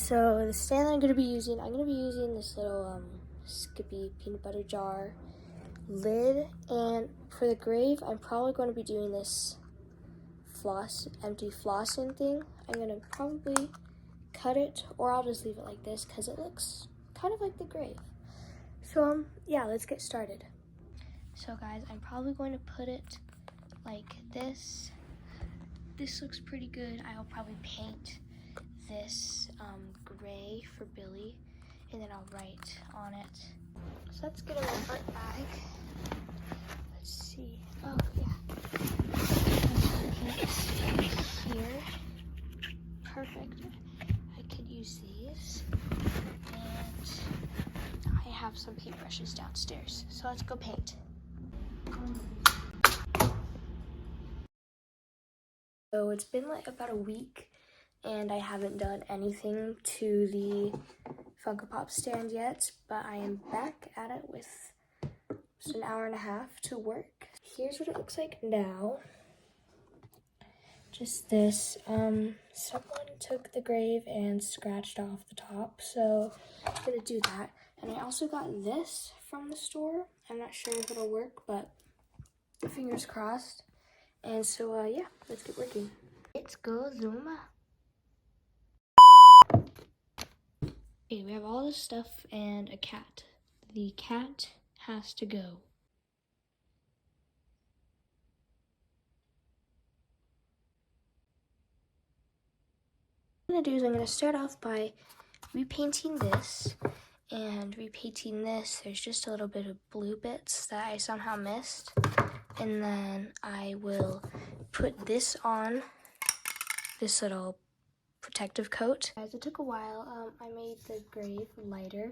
So the stand that I'm going to be using this little Skippy peanut butter jar lid, and for the grave, I'm probably going to be doing this empty flossing thing. I'm going to probably cut it, or I'll just leave it like this because it looks kind of like the grave. So yeah, let's get started. So guys, I'm probably going to put it like this. This looks pretty good. I'll probably paint this gray for Billy, and then I'll write on it. So let's get in my art bag. Let's see. Oh yeah. Here. Perfect. I could use these. And I have some paintbrushes downstairs. So let's go paint. So it's been like about a week and I haven't done anything to the Funko Pop stand yet, but I am back at it with just an hour and a half to work. Here's what it looks like now. Just this, someone took the grave and scratched off the top, so I'm gonna do that. And I also got this from the store. I'm not sure if it'll work, but fingers crossed. And so, yeah, let's get working. Let's go, Zuma. Okay, we have all this stuff and a cat. The cat has to go. What I'm gonna do is I'm gonna start off by repainting this and repainting this. There's just a little bit of blue bits that I somehow missed. And then I will put this on, this little protective coat. Guys, it took a while. I made the grave lighter.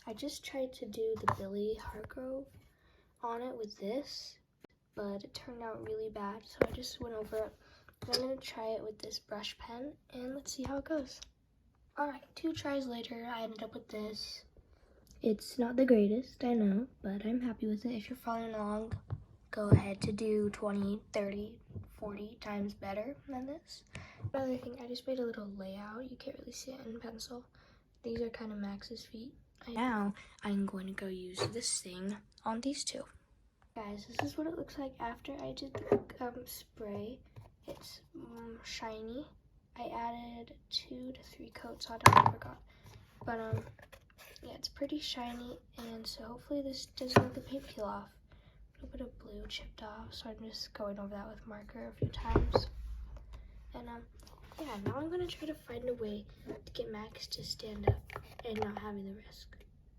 I just tried to do the Billy Hargrove on it with this, but it turned out really bad, so I just went over it. I'm gonna try it with this brush pen, and let's see how it goes. Alright, 2 tries later, I ended up with this. It's not the greatest, I know, but I'm happy with it. If you're following along, go ahead to do 20, 30, 40 times better than this. Another thing, I just made a little layout. You can't really see it in pencil. These are kind of Max's feet. Now, I'm going to go use this thing on these 2. Guys, this is what it looks like after I did the spray. It's shiny. I added 2 to 3 coats on it, I forgot. But yeah, it's pretty shiny, and so hopefully this doesn't let the paint peel off. A little bit of blue chipped off, so I'm just going over that with marker a few times. And yeah, now I'm gonna try to find a way to get Max to stand up and not having the risk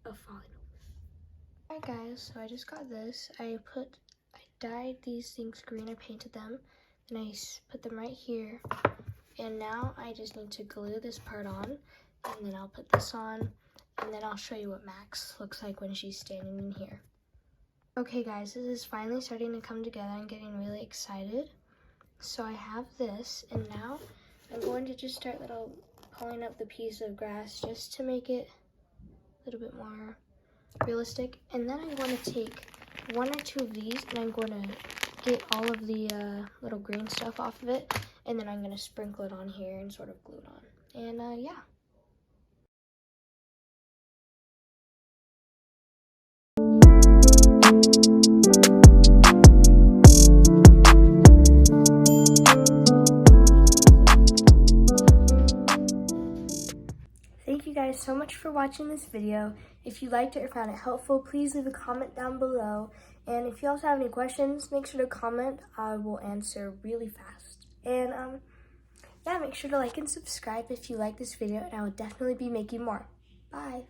of falling over. Alright guys, so I just got this. I dyed these things green, I painted them, and I put them right here. And now I just need to glue this part on, and then I'll put this on, and then I'll show you what Max looks like when she's standing in here. Okay guys, this is finally starting to come together. I'm getting really excited. So I have this, and now I'm going to just start pulling up the piece of grass just to make it a little bit more realistic. And then I'm going to take 1 or 2 of these, and I'm going to get all of the little green stuff off of it, and then I'm going to sprinkle it on here and sort of glue it on. And yeah. Thank you guys so much for watching this video. If you liked it or found it helpful, please leave a comment down below. And if you also have any questions, make sure to comment. I will answer really fast. And yeah, make sure to like and subscribe if you like this video, and I will definitely be making more. Bye.